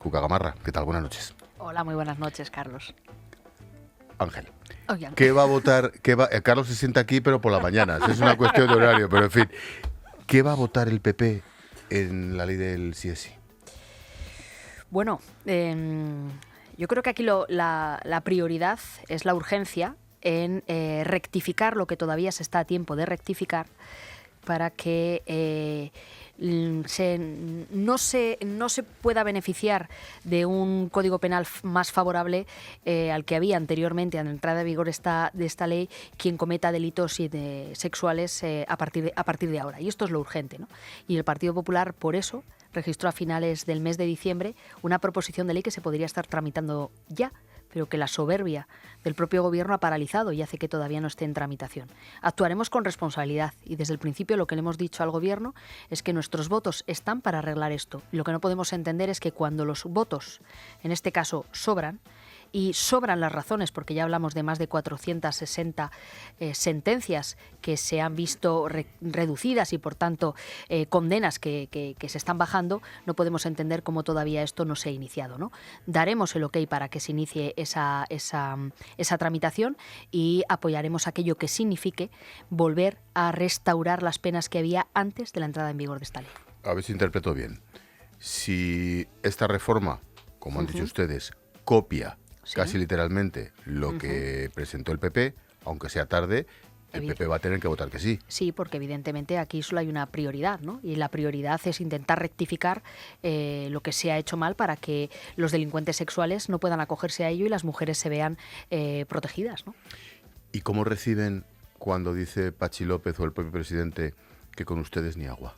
Cuca Gamarra. ¿Qué tal? Buenas noches. Hola, muy buenas noches, Carlos. Ángel. Oye, ¿Qué va a votar? Carlos se sienta aquí, pero por las mañanas. Es una cuestión de horario, pero en fin. ¿Qué va a votar el PP en la ley del sí es sí? Bueno, yo creo que aquí la prioridad es la urgencia en rectificar lo que todavía se está a tiempo de rectificar para que no se pueda beneficiar de un código penal más favorable al que había anteriormente a la entrada en vigor de esta ley quien cometa delitos sexuales a partir de ahora. Y esto es lo urgente, ¿no? Y el Partido Popular, por eso, registró a finales del mes de diciembre una proposición de ley que se podría estar tramitando ya, pero que la soberbia del propio Gobierno ha paralizado y hace que todavía no esté en tramitación. Actuaremos con responsabilidad y desde el principio lo que le hemos dicho al Gobierno es que nuestros votos están para arreglar esto. Lo que no podemos entender es que cuando los votos, en este caso, sobran, y sobran las razones, porque ya hablamos de más de 460 sentencias que se han visto reducidas y, por tanto, condenas que se están bajando, no podemos entender cómo todavía esto no se ha iniciado, ¿no? Daremos el ok para que se inicie esa tramitación y apoyaremos aquello que signifique volver a restaurar las penas que había antes de la entrada en vigor de esta ley. A ver si interpreto bien. Si esta reforma, como han dicho ustedes, copia casi literalmente lo que presentó el PP, aunque sea tarde, el PP va a tener que votar que sí. Sí, porque evidentemente aquí solo hay una prioridad, ¿no? Y la prioridad es intentar rectificar lo que se ha hecho mal para que los delincuentes sexuales no puedan acogerse a ello y las mujeres se vean protegidas, ¿no? ¿Y cómo reciben cuando dice Patxi López o el propio presidente que con ustedes ni agua?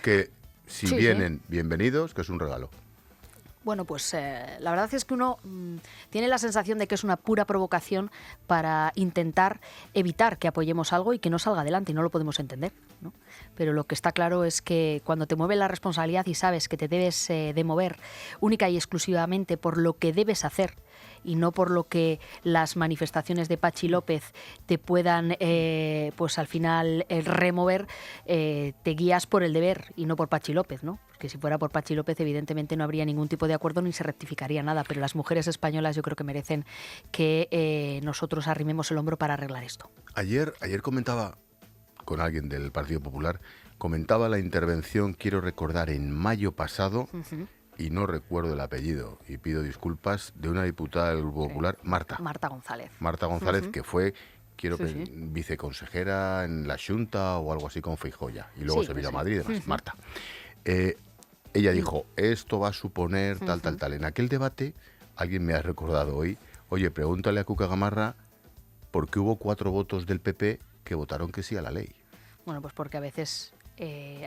Que si vienen, bienvenidos, que es un regalo. Bueno, pues la verdad es que uno tiene la sensación de que es una pura provocación para intentar evitar que apoyemos algo y que no salga adelante, y no lo podemos entender, ¿no? Pero lo que está claro es que cuando te mueve la responsabilidad y sabes que te debes de mover única y exclusivamente por lo que debes hacer y no por lo que las manifestaciones de Patxi López te puedan, pues al final, remover, te guías por el deber y no por Patxi López, ¿no? Porque si fuera por Patxi López, evidentemente no habría ningún tipo de acuerdo ni se rectificaría nada, pero las mujeres españolas yo creo que merecen que nosotros arrimemos el hombro para arreglar esto. Ayer comentaba con alguien del Partido Popular, comentaba la intervención, quiero recordar, en mayo pasado, y no recuerdo el apellido, y pido disculpas, de una diputada del Grupo Popular, Marta González. Marta González, que fue, viceconsejera en la Xunta o algo así con Feijóo, y luego se vino a Madrid y demás. Marta. Ella dijo, esto va a suponer tal. En aquel debate, alguien me ha recordado hoy, oye, pregúntale a Cuca Gamarra por qué hubo 4 votos del PP que votaron que sí a la ley. Bueno, pues porque a veces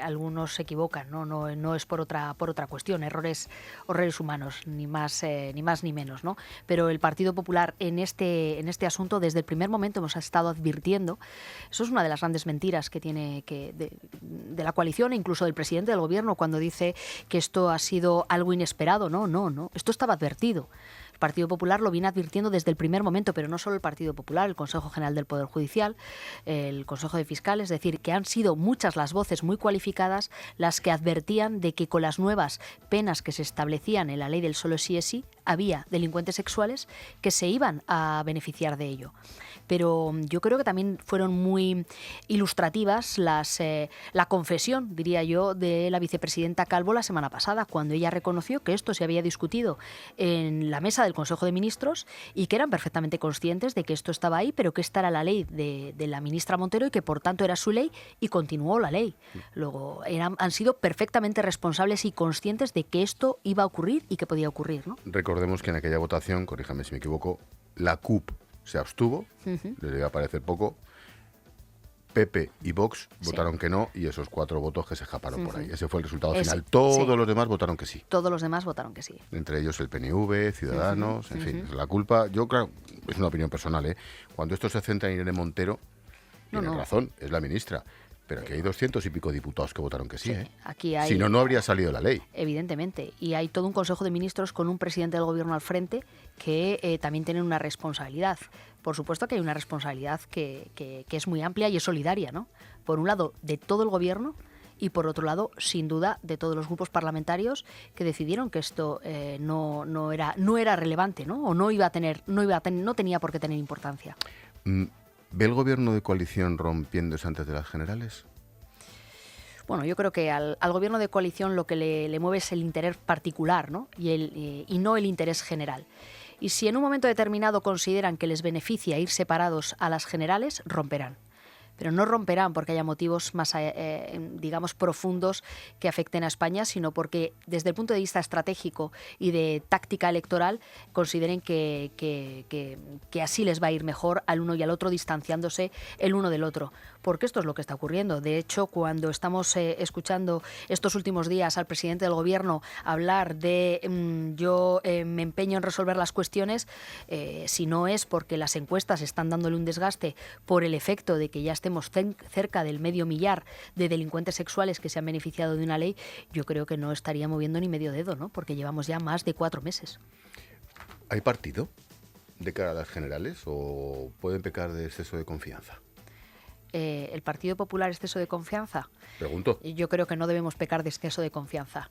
algunos se equivocan, no es por otra cuestión, errores humanos, ni más ni menos, ¿no? Pero el Partido Popular en este asunto, desde el primer momento hemos estado advirtiendo, eso es una de las grandes mentiras que tiene de la coalición e incluso del presidente del Gobierno cuando dice que esto ha sido algo inesperado. No, esto estaba advertido. El Partido Popular lo viene advirtiendo desde el primer momento, pero no solo el Partido Popular, el Consejo General del Poder Judicial, el Consejo de Fiscales, es decir, que han sido muchas las voces muy cualificadas las que advertían de que con las nuevas penas que se establecían en la ley del solo sí es sí, había delincuentes sexuales que se iban a beneficiar de ello. Pero yo creo que también fueron muy ilustrativas la confesión, diría yo, de la vicepresidenta Calvo la semana pasada, cuando ella reconoció que esto se había discutido en la mesa del Consejo de Ministros y que eran perfectamente conscientes de que esto estaba ahí, pero que esta era la ley de la ministra Montero y que por tanto era su ley y continuó la ley. Luego han sido perfectamente responsables y conscientes de que esto iba a ocurrir y que podía ocurrir, ¿no? Recordemos que en aquella votación, corríjame si me equivoco, la CUP se abstuvo, les iba a parecer poco, PP y Vox votaron que no y esos 4 votos que se escaparon por ahí. Ese fue el resultado final. Todos los demás votaron que sí. Todos los demás votaron que sí. Entre ellos el PNV, Ciudadanos, en fin. La culpa, yo creo, es una opinión personal, ¿eh? Cuando esto se centra en Irene Montero, tiene razón, es la ministra. Pero aquí hay 200 y pico diputados que votaron que sí, ¿eh? Aquí hay, si no, no habría salido la ley. Evidentemente. Y hay todo un Consejo de Ministros con un presidente del Gobierno al frente que también tienen una responsabilidad. Por supuesto que hay una responsabilidad que es muy amplia y es solidaria, ¿no? Por un lado, de todo el Gobierno y por otro lado, sin duda, de todos los grupos parlamentarios que decidieron que esto no era relevante, ¿no? O no tenía por qué tener importancia. ¿Ve el gobierno de coalición rompiéndose antes de las generales? Bueno, yo creo que al gobierno de coalición lo que le mueve es el interés particular, ¿no? Y no el interés general. Y si en un momento determinado consideran que les beneficia ir separados a las generales, romperán. Pero no romperán porque haya motivos más, digamos, profundos que afecten a España, sino porque desde el punto de vista estratégico y de táctica electoral consideren que así les va a ir mejor al uno y al otro, distanciándose el uno del otro. Porque esto es lo que está ocurriendo. De hecho, cuando estamos escuchando estos últimos días al presidente del Gobierno hablar de yo me empeño en resolver las cuestiones, si no es porque las encuestas están dándole un desgaste por el efecto de que ya estemos cerca del 500.000 de delincuentes sexuales que se han beneficiado de una ley, yo creo que no estaría moviendo ni medio dedo, ¿no? Porque llevamos ya más de 4 meses. ¿Hay partido de cara a las generales o pueden pecar de exceso de confianza? ¿El Partido Popular exceso de confianza? Pregunto. Yo creo que no debemos pecar de exceso de confianza.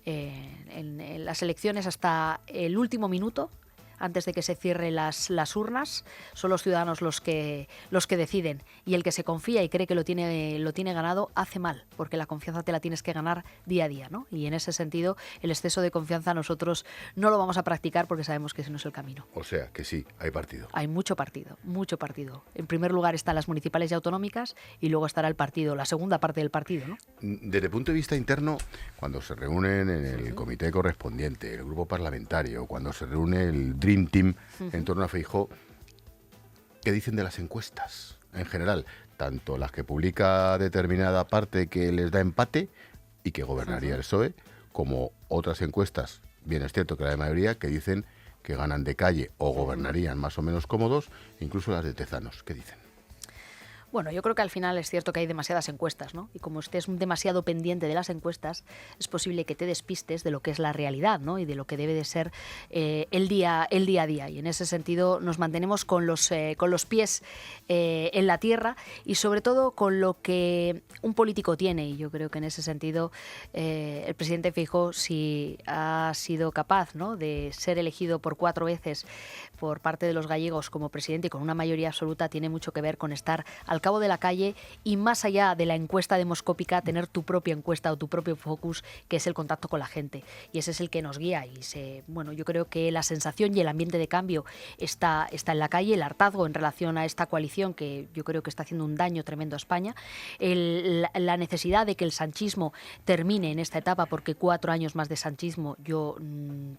En las elecciones hasta el último minuto, antes de que se cierren las urnas, son los ciudadanos los que deciden. Y el que se confía y cree que lo tiene ganado, hace mal, porque la confianza te la tienes que ganar día a día, ¿no? Y en ese sentido, el exceso de confianza nosotros no lo vamos a practicar porque sabemos que ese no es el camino. O sea, que sí, hay partido. Hay mucho partido, mucho partido. En primer lugar están las municipales y autonómicas y luego estará el partido, la segunda parte del partido, ¿no? Desde el punto de vista interno, cuando se reúnen en el comité correspondiente, el grupo parlamentario, cuando se reúne el Dream Team en torno a Feijóo, ¿qué dicen de las encuestas en general? Tanto las que publica determinada parte que les da empate y que gobernaría el PSOE, como otras encuestas, bien es cierto que la de mayoría, que dicen que ganan de calle o gobernarían más o menos cómodos, incluso las de Tezanos. ¿Qué dicen? Bueno, yo creo que al final es cierto que hay demasiadas encuestas, ¿no? Y como estés demasiado pendiente de las encuestas, es posible que te despistes de lo que es la realidad, ¿no? Y de lo que debe de ser el día a día. Y en ese sentido nos mantenemos con los pies en la tierra y sobre todo con lo que un político tiene. Y yo creo que en ese sentido el presidente Feijóo, si ha sido capaz, ¿no?, de ser elegido por 4 veces por parte de los gallegos como presidente y con una mayoría absoluta, tiene mucho que ver con estar al cabo de la calle y más allá de la encuesta demoscópica, tener tu propia encuesta o tu propio focus, que es el contacto con la gente. Y ese es el que nos guía. Y yo creo que la sensación y el ambiente de cambio está en la calle, el hartazgo en relación a esta coalición que yo creo que está haciendo un daño tremendo a España, la necesidad de que el sanchismo termine en esta etapa, porque 4 años más de sanchismo yo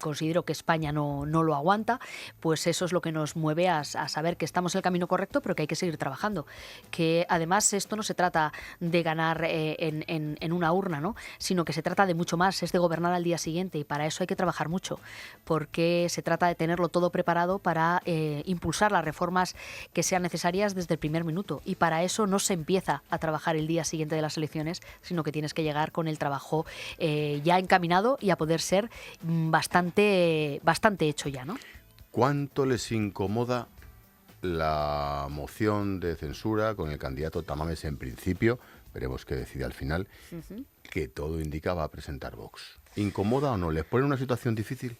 considero que España no lo aguanta, pues eso es lo que nos mueve a saber que estamos en el camino correcto, pero que hay que seguir trabajando. Que además esto no se trata de ganar en una urna, ¿no?, sino que se trata de mucho más, es de gobernar al día siguiente, y para eso hay que trabajar mucho, porque se trata de tenerlo todo preparado para impulsar las reformas que sean necesarias desde el primer minuto, y para eso no se empieza a trabajar el día siguiente de las elecciones, sino que tienes que llegar con el trabajo ya encaminado y a poder ser bastante hecho ya, ¿no? ¿Cuánto les incomoda la moción de censura con el candidato Tamames en principio? Veremos qué decide al final, que todo indica va a presentar Vox. ¿Incomoda o no? ¿Les pone en una situación difícil?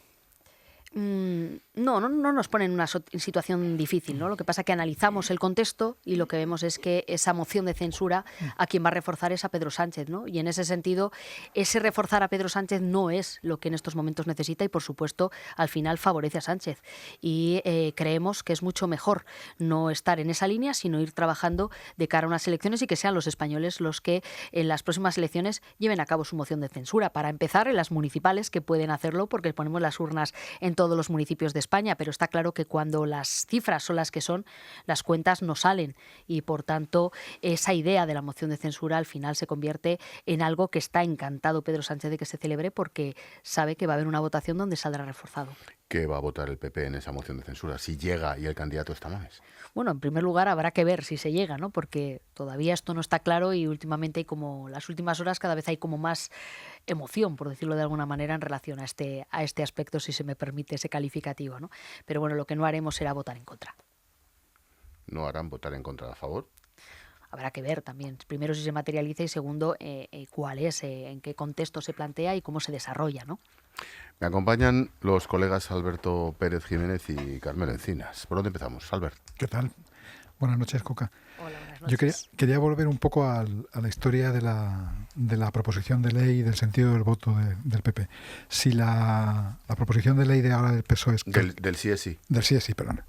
No nos pone en una situación difícil, ¿no? Lo que pasa es que analizamos el contexto y lo que vemos es que esa moción de censura a quien va a reforzar es a Pedro Sánchez, ¿no? Y en ese sentido, ese reforzar a Pedro Sánchez no es lo que en estos momentos necesita y, por supuesto, al final favorece a Sánchez. Y creemos que es mucho mejor no estar en esa línea, sino ir trabajando de cara a unas elecciones y que sean los españoles los que en las próximas elecciones lleven a cabo su moción de censura. Para empezar, en las municipales, que pueden hacerlo porque ponemos las urnas en todos los municipios de España, pero está claro que cuando las cifras son las que son, las cuentas no salen y, por tanto, esa idea de la moción de censura al final se convierte en algo que está encantado Pedro Sánchez de que se celebre, porque sabe que va a haber una votación donde saldrá reforzado. ¿Qué va a votar el PP en esa moción de censura si llega y el candidato es Tamames? Bueno, en primer lugar habrá que ver si se llega, ¿no? Porque todavía esto no está claro y últimamente las últimas horas cada vez hay como más emoción, por decirlo de alguna manera, en relación a este aspecto, si se me permite ese calificativo, ¿no? Pero bueno, lo que no haremos será votar en contra. ¿No harán votar en contra a favor? habrá que ver también, primero si se materializa y segundo cuál es, en qué contexto se plantea y cómo se desarrolla, ¿no? Me acompañan los colegas Alberto Pérez Jiménez y Carmelo Encinas. ¿Por dónde empezamos, Albert? ¿Qué tal? Buenas noches, Coca. Hola, buenas noches. Yo quería volver un poco a la historia de la proposición de ley y del sentido del voto del PP. Si la proposición de ley de ahora del PSOE es... Del sí es sí. Del sí es sí, perdón.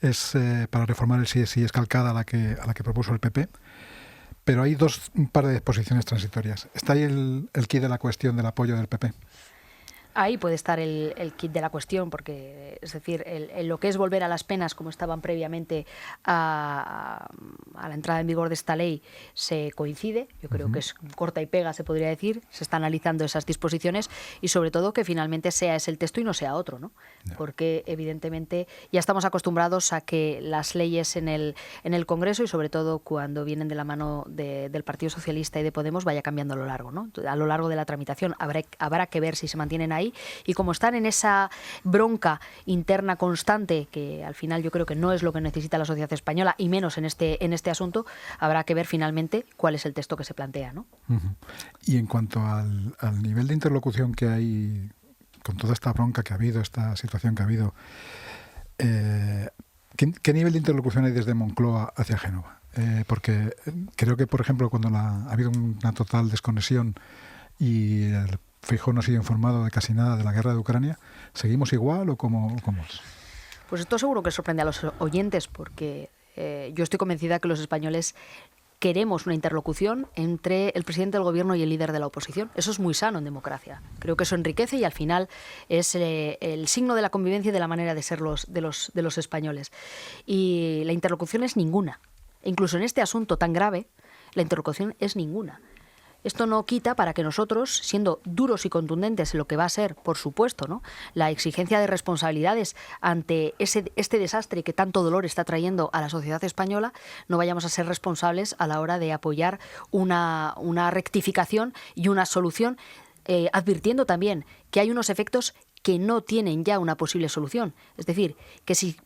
Es para reformar el sí es sí, es calcada a la que propuso el PP, pero hay un par de disposiciones transitorias. ¿Está ahí el quid de la cuestión del apoyo del PP? Ahí puede estar el kit de la cuestión, porque, es decir, lo que es volver a las penas como estaban previamente a la entrada en vigor de esta ley se coincide. Yo creo que es corta y pega, se podría decir. Se está analizando esas disposiciones y, sobre todo, que finalmente sea ese el texto y no sea otro, ¿no? Porque, evidentemente, ya estamos acostumbrados a que las leyes en el Congreso, y sobre todo cuando vienen de la mano del Partido Socialista y de Podemos, vaya cambiando a lo largo, ¿no? A lo largo de la tramitación habrá que ver si se mantienen ahí. Y como están en esa bronca interna constante, que al final yo creo que no es lo que necesita la sociedad española, y menos en este asunto, habrá que ver finalmente cuál es el texto que se plantea, ¿no? Y en cuanto al nivel de interlocución que hay con toda esta bronca que ha habido, esta situación que ha habido, ¿qué nivel de interlocución hay desde Moncloa hacia Génova? Porque creo que, por ejemplo, cuando ha habido una total desconexión y el Feijóo no ha sido informado de casi nada de la guerra de Ucrania, ¿seguimos igual o cómo es? Pues esto seguro que sorprende a los oyentes, porque yo estoy convencida que los españoles queremos una interlocución entre el presidente del gobierno y el líder de la oposición. Eso es muy sano en democracia. Creo que eso enriquece y al final es el signo de la convivencia y de la manera de ser de los españoles. Y la interlocución es ninguna. Incluso en este asunto tan grave, la interlocución es ninguna. Esto no quita para que nosotros, siendo duros y contundentes en lo que va a ser, por supuesto, ¿no?, la exigencia de responsabilidades ante este desastre que tanto dolor está trayendo a la sociedad española, no vayamos a ser responsables a la hora de apoyar una rectificación y una solución, advirtiendo también que hay unos efectos que no tienen ya una posible solución. Es decir, que si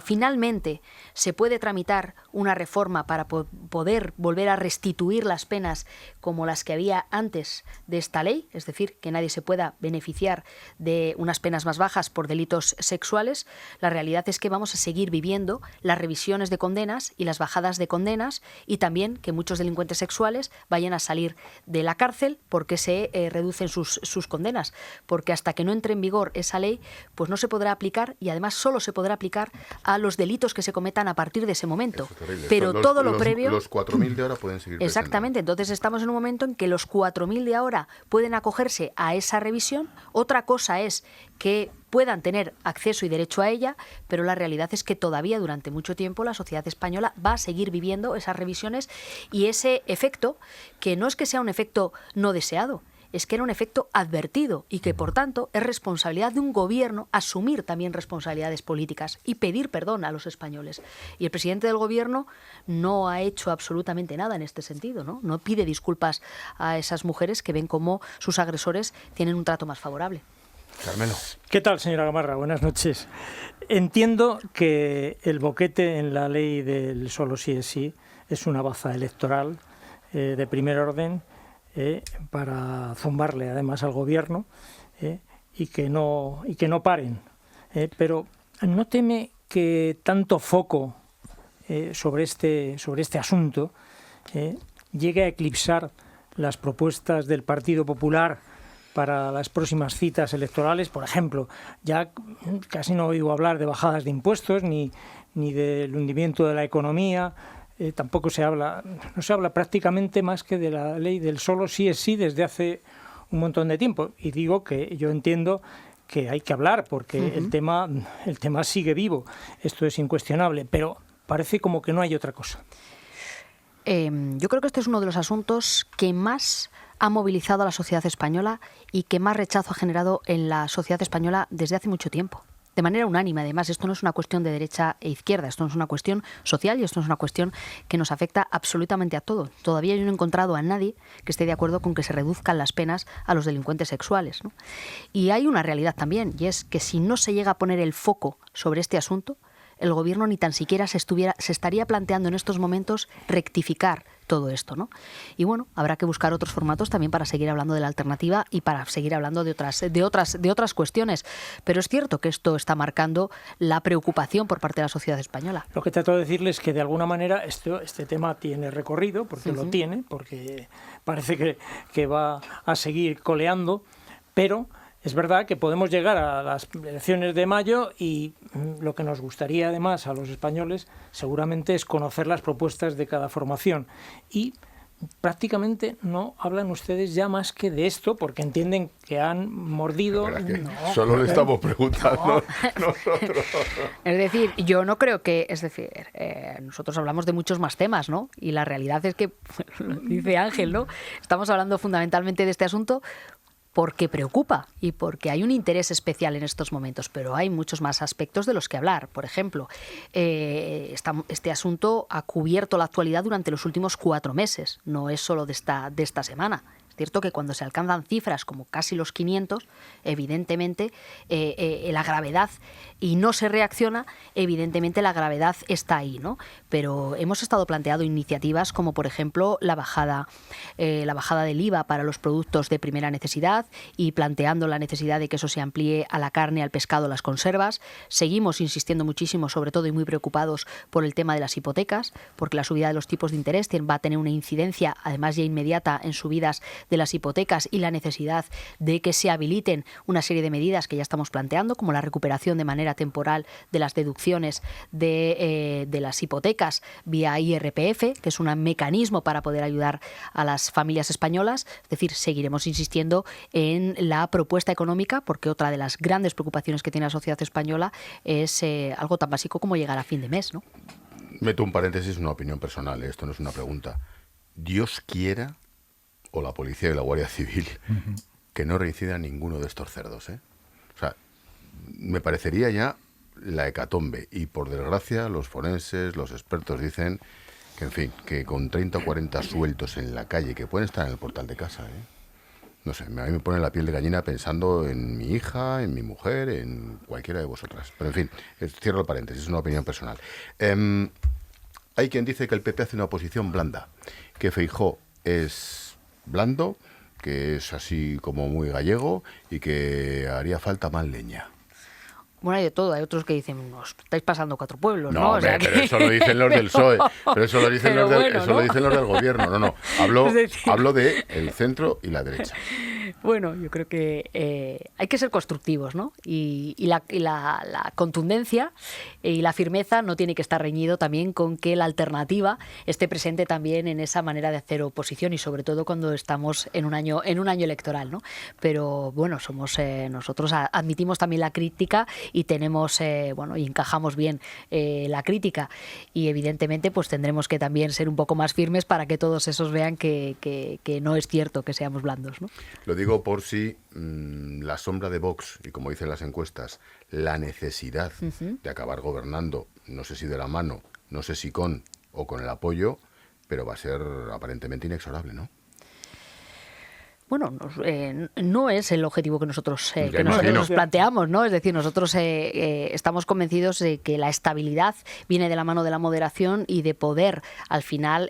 finalmente se puede tramitar una reforma para poder volver a restituir las penas como las que había antes de esta ley, es decir, que nadie se pueda beneficiar de unas penas más bajas por delitos sexuales, la realidad es que vamos a seguir viviendo las revisiones de condenas y las bajadas de condenas, y también que muchos delincuentes sexuales vayan a salir de la cárcel porque se reducen sus condenas, porque hasta que no entre en vigor esa ley, pues no se podrá aplicar, y además solo se podrá aplicar a los delitos que se cometan a partir de ese momento. Pero todo lo previo... Los 4.000 de ahora pueden seguir presentes. Exactamente, entonces estamos en un momento en que los 4.000 de ahora pueden acogerse a esa revisión. Otra cosa es que puedan tener acceso y derecho a ella, pero la realidad es que todavía durante mucho tiempo la sociedad española va a seguir viviendo esas revisiones y ese efecto, que no es que sea un efecto no deseado, es que era un efecto advertido y que, por tanto, es responsabilidad de un gobierno asumir también responsabilidades políticas y pedir perdón a los españoles. Y el presidente del gobierno no ha hecho absolutamente nada en este sentido, ¿no? No pide disculpas a esas mujeres que ven cómo sus agresores tienen un trato más favorable. Carmelo. ¿Qué tal, señora Gamarra? Buenas noches. Entiendo que el boquete en la ley del solo sí es sí es una baza electoral de primer orden, para zumbarle además al gobierno, y que no paren. Pero ¿no teme que tanto foco sobre este asunto llegue a eclipsar las propuestas del Partido Popular para las próximas citas electorales? Por ejemplo, ya casi no oigo hablar de bajadas de impuestos ni del hundimiento de la economía. Tampoco no se habla prácticamente más que de la ley del solo sí es sí desde hace un montón de tiempo. Y digo que yo entiendo que hay que hablar porque el tema sigue vivo, esto es incuestionable, pero parece como que no hay otra cosa. Yo creo que este es uno de los asuntos que más ha movilizado a la sociedad española y que más rechazo ha generado en la sociedad española desde hace mucho tiempo. De manera unánime, además, esto no es una cuestión de derecha e izquierda, esto no es una cuestión social y esto no es una cuestión que nos afecta absolutamente a todos. Todavía yo no he encontrado a nadie que esté de acuerdo con que se reduzcan las penas a los delincuentes sexuales, ¿no? Y hay una realidad también, y es que si no se llega a poner el foco sobre este asunto, el Gobierno ni tan siquiera se estaría planteando en estos momentos rectificar todo esto, ¿no? Y bueno, habrá que buscar otros formatos también para seguir hablando de la alternativa y para seguir hablando de otras cuestiones. Pero es cierto que esto está marcando la preocupación por parte de la sociedad española. Lo que trato de decirles es que de alguna manera este tema tiene recorrido, porque lo tiene, porque parece que va a seguir coleando, pero es verdad que podemos llegar a las elecciones de mayo y lo que nos gustaría además a los españoles seguramente es conocer las propuestas de cada formación. Y prácticamente no hablan ustedes ya más que de esto porque entienden que han mordido. Solo le estamos preguntando nosotros. Es decir, yo no creo que, nosotros hablamos de muchos más temas, ¿no? Y la realidad es que, dice Ángel, ¿no? Estamos hablando fundamentalmente de este asunto porque preocupa y porque hay un interés especial en estos momentos, pero hay muchos más aspectos de los que hablar. Por ejemplo, este asunto ha cubierto la actualidad durante los últimos 4 meses, no es solo de esta semana. Es cierto que cuando se alcanzan cifras como casi los 500, evidentemente la gravedad, y no se reacciona, evidentemente la gravedad está ahí, ¿no? Pero hemos estado planteando iniciativas como, por ejemplo, la bajada del IVA para los productos de primera necesidad y planteando la necesidad de que eso se amplíe a la carne, al pescado, a las conservas. Seguimos insistiendo muchísimo, sobre todo, y muy preocupados por el tema de las hipotecas, porque la subida de los tipos de interés va a tener una incidencia, además ya inmediata, en subidas de las hipotecas y la necesidad de que se habiliten una serie de medidas que ya estamos planteando, como la recuperación de manera temporal de las deducciones de las hipotecas vía IRPF, que es un mecanismo para poder ayudar a las familias españolas. Es decir, seguiremos insistiendo en la propuesta económica, porque otra de las grandes preocupaciones que tiene la sociedad española es algo tan básico como llegar a fin de mes, ¿no? Meto un paréntesis, una opinión personal, esto no es una pregunta. Dios quiera, o la policía y la Guardia Civil, que no reincida ninguno de estos cerdos, ¿eh? O sea, me parecería ya la hecatombe. Y por desgracia, los forenses, los expertos dicen que, en fin, que con 30 o 40 sueltos en la calle, que pueden estar en el portal de casa, no sé, a mí me pone la piel de gallina pensando en mi hija, en mi mujer, en cualquiera de vosotras. Pero, en fin, cierro el paréntesis, es una opinión personal. Hay quien dice que el PP hace una oposición blanda, que Feijóo es blando, que es así como muy gallego y que haría falta más leña. Bueno, hay de todo. Hay otros que dicen, nos estáis pasando 4 pueblos, ¿no? No, hombre, pero eso lo dicen los del PSOE. Pero eso lo dicen, lo dicen los del gobierno. No. Hablo de el centro y la derecha. Bueno, yo creo que hay que ser constructivos, ¿no? Y la contundencia y la firmeza no tiene que estar reñido también con que la alternativa esté presente también en esa manera de hacer oposición, y sobre todo cuando estamos en un año electoral, ¿no? Pero bueno, nosotros admitimos también la crítica y tenemos y encajamos bien la crítica, y evidentemente pues tendremos que también ser un poco más firmes para que todos esos vean que no es cierto que seamos blandos, ¿no? Lo digo por si la sombra de Vox, y como dicen las encuestas, la necesidad de acabar gobernando, no sé si de la mano, no sé si con o con el apoyo, pero va a ser aparentemente inexorable, ¿no? Bueno, no es el objetivo que nosotros nos planteamos, ¿no? Es decir, nosotros estamos convencidos de que la estabilidad viene de la mano de la moderación y de poder, al final,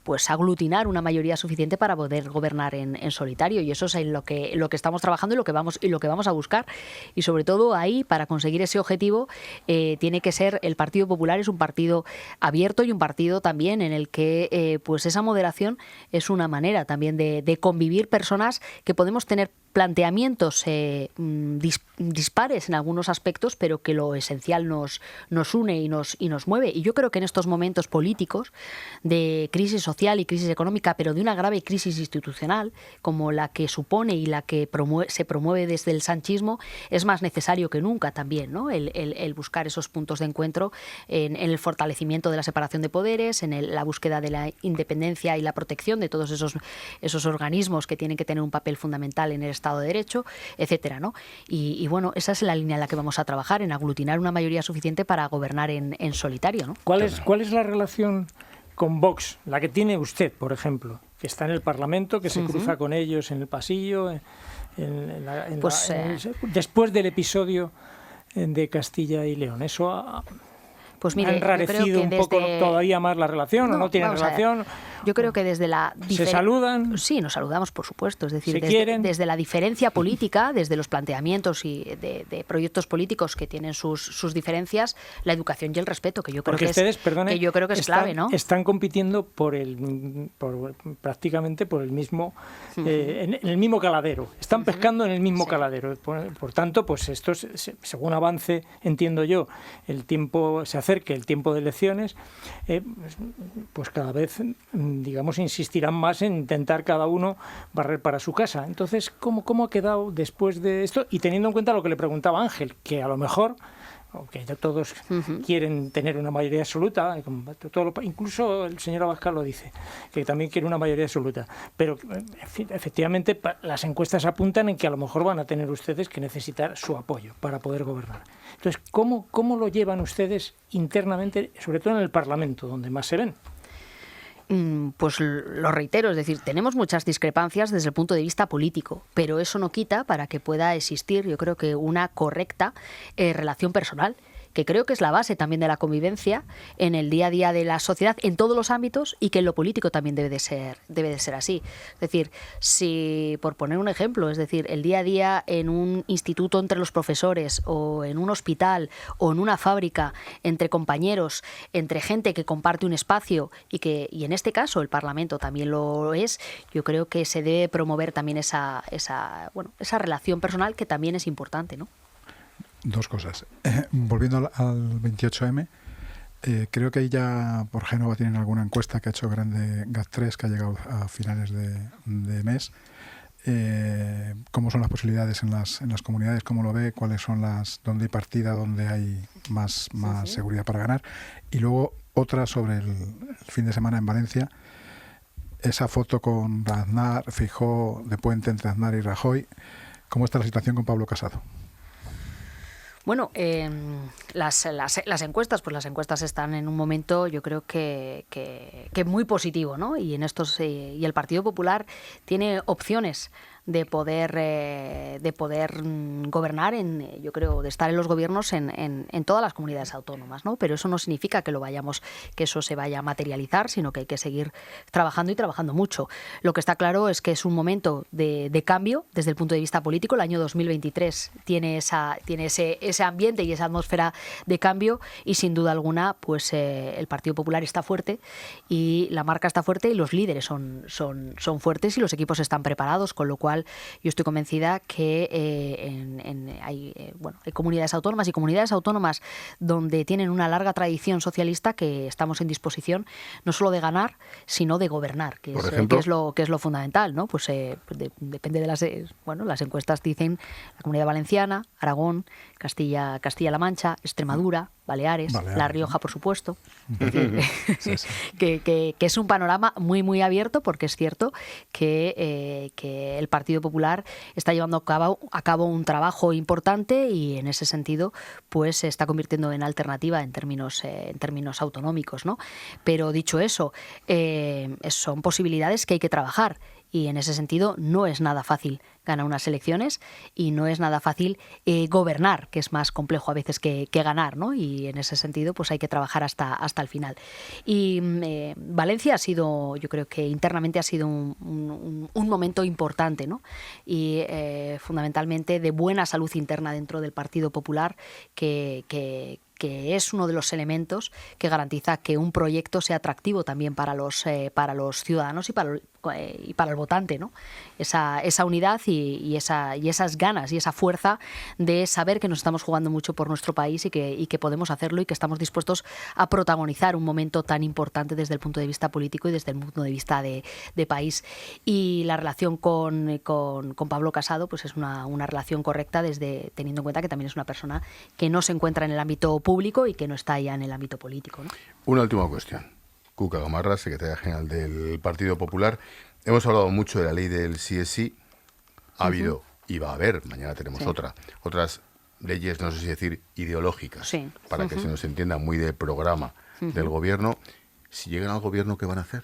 pues aglutinar una mayoría suficiente para poder gobernar en solitario. Y eso es en lo que estamos trabajando y lo que vamos a buscar. Y sobre todo ahí, para conseguir ese objetivo, tiene que ser, el Partido Popular es un partido abierto y un partido también en el que pues esa moderación es una manera también de convivir personas que podemos tener planteamientos dispares en algunos aspectos, pero que lo esencial nos une y nos mueve. Y yo creo que en estos momentos políticos de crisis social y crisis económica, pero de una grave crisis institucional, como la que supone y la que se promueve desde el sanchismo, es más necesario que nunca también, ¿no? El buscar esos puntos de encuentro en el fortalecimiento de la separación de poderes, en la búsqueda de la independencia y la protección de todos esos organismos que tienen que tener un papel fundamental en el Estado de Derecho, etcétera, ¿no? Y bueno, esa es la línea en la que vamos a trabajar, en aglutinar una mayoría suficiente para gobernar en solitario, ¿no? ¿Cuál es la relación con Vox, la que tiene usted, por ejemplo, que está en el Parlamento, que se cruza con ellos en el pasillo, después del episodio de Castilla y León? Eso Pues mire, ¿ha enrarecido un poco todavía más la relación o no tienen relación? Yo creo que desde la... ¿Se saludan? Sí, nos saludamos, por supuesto. Es decir, desde la diferencia política, desde los planteamientos y de proyectos políticos que tienen sus diferencias, la educación y el respeto, que yo creo que ustedes, es clave, ¿no? Están compitiendo prácticamente por el mismo, en el mismo caladero. Están pescando en el mismo caladero. Por tanto, pues esto, según avance, entiendo yo, se acerque el tiempo de elecciones, pues cada vez, digamos, insistirán más en intentar cada uno barrer para su casa. Entonces, ¿cómo ha quedado después de esto? Y teniendo en cuenta lo que le preguntaba Ángel, que a lo mejor, aunque ya todos quieren tener una mayoría absoluta, incluso el señor Abascal lo dice, que también quiere una mayoría absoluta, pero efectivamente las encuestas apuntan en que a lo mejor van a tener ustedes que necesitar su apoyo para poder gobernar. Entonces, ¿cómo lo llevan ustedes internamente, sobre todo en el Parlamento, donde más se ven? Pues lo reitero, es decir, tenemos muchas discrepancias desde el punto de vista político, pero eso no quita para que pueda existir, yo creo que una correcta relación personal, que creo que es la base también de la convivencia en el día a día de la sociedad, en todos los ámbitos, y que en lo político también debe de ser así. Es decir, si, por poner un ejemplo, es decir, el día a día en un instituto entre los profesores, o en un hospital, o en una fábrica, entre compañeros, entre gente que comparte un espacio, y en este caso el Parlamento también lo es, yo creo que se debe promover también esa relación personal, que también es importante, ¿no? Dos cosas. Volviendo al 28M, creo que ahí ya por Génova tienen alguna encuesta que ha hecho Grande GAT3, que ha llegado a finales de mes. ¿Cómo son las posibilidades en las comunidades? ¿Cómo lo ve? ¿Cuáles son dónde hay partida, dónde hay más seguridad para ganar? Y luego otra sobre el fin de semana en Valencia. Esa foto con Aznar, Feijóo, de puente entre Aznar y Rajoy. ¿Cómo está la situación con Pablo Casado? Bueno, las encuestas, pues las encuestas están en un momento, yo creo que muy positivo, ¿no? Y en estos y el Partido Popular tiene opciones de poder gobernar, yo creo, de estar en los gobiernos en todas las comunidades autónomas, ¿no? Pero eso no significa que eso se vaya a materializar, sino que hay que seguir trabajando y trabajando mucho. Lo que está claro es que es un momento de cambio desde el punto de vista político. El año 2023 tiene ese ambiente y esa atmósfera de cambio, y sin duda alguna, pues el Partido Popular está fuerte, y la marca está fuerte, y los líderes son fuertes, y los equipos están preparados, con lo cual yo estoy convencida que hay comunidades autónomas y comunidades autónomas donde tienen una larga tradición socialista, que estamos en disposición no solo de ganar, sino de gobernar, que es lo fundamental, ¿no? Pues depende de las encuestas dicen la Comunidad Valenciana, Aragón, Castilla-La Mancha, Extremadura, Baleares, La Rioja, por supuesto. Es decir, que es un panorama muy, muy abierto, porque es cierto que el Partido Popular está llevando a cabo un trabajo importante, y en ese sentido pues se está convirtiendo en alternativa en términos autonómicos, ¿no? Pero dicho eso, son posibilidades que hay que trabajar. Y en ese sentido no es nada fácil ganar unas elecciones, y no es nada fácil gobernar, que es más complejo a veces que ganar, ¿no? Y en ese sentido pues hay que trabajar hasta el final. Y Valencia ha sido, yo creo que internamente ha sido un momento importante, ¿no? Y fundamentalmente de buena salud interna dentro del Partido Popular, que es uno de los elementos que garantiza que un proyecto sea atractivo también para los ciudadanos y para el votante, ¿no? Esa unidad y esas ganas y esa fuerza de saber que nos estamos jugando mucho por nuestro país, y que podemos hacerlo, y que estamos dispuestos a protagonizar un momento tan importante desde el punto de vista político y desde el punto de vista de país. Y la relación con Pablo Casado pues es una relación correcta, teniendo en cuenta que también es una persona que no se encuentra en el ámbito público y que no está ya en el ámbito político, ¿no? Una última cuestión. Cuca Gamarra, secretaria general del Partido Popular. Hemos hablado mucho de la ley del sí es sí. Ha habido, y va a haber, mañana tenemos otras leyes, no sé si decir ideológicas, para que se nos entienda, muy del programa del gobierno. Si llegan al gobierno, ¿qué van a hacer?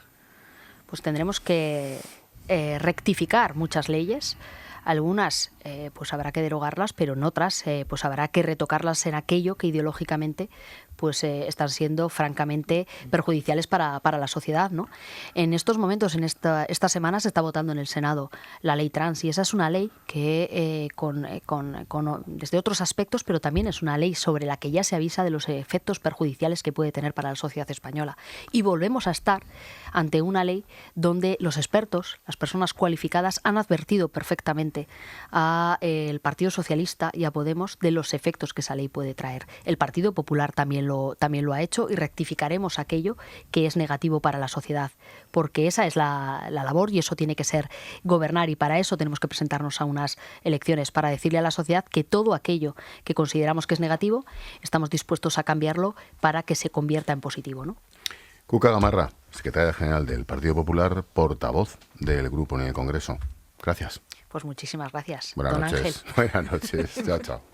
Pues tendremos que rectificar muchas leyes. Algunas pues habrá que derogarlas, pero en otras pues habrá que retocarlas en aquello que ideológicamente pues están siendo francamente perjudiciales para la sociedad, ¿no? En estos momentos, en esta semana, se está votando en el Senado la ley trans, y esa es una ley que desde otros aspectos, pero también es una ley sobre la que ya se avisa de los efectos perjudiciales que puede tener para la sociedad española. Y volvemos a estar ante una ley donde los expertos, las personas cualificadas, han advertido perfectamente al Partido Socialista y a Podemos de los efectos que esa ley puede traer. El Partido Popular también lo ha hecho, y rectificaremos aquello que es negativo para la sociedad, porque esa es la labor, y eso tiene que ser gobernar, y para eso tenemos que presentarnos a unas elecciones, para decirle a la sociedad que todo aquello que consideramos que es negativo estamos dispuestos a cambiarlo para que se convierta en positivo, ¿no? Cuca Gamarra, secretaria general del Partido Popular, portavoz del grupo en el Congreso. Gracias. Pues muchísimas gracias. Buenas Don noches. Ángel. Buenas noches. Chao, chao.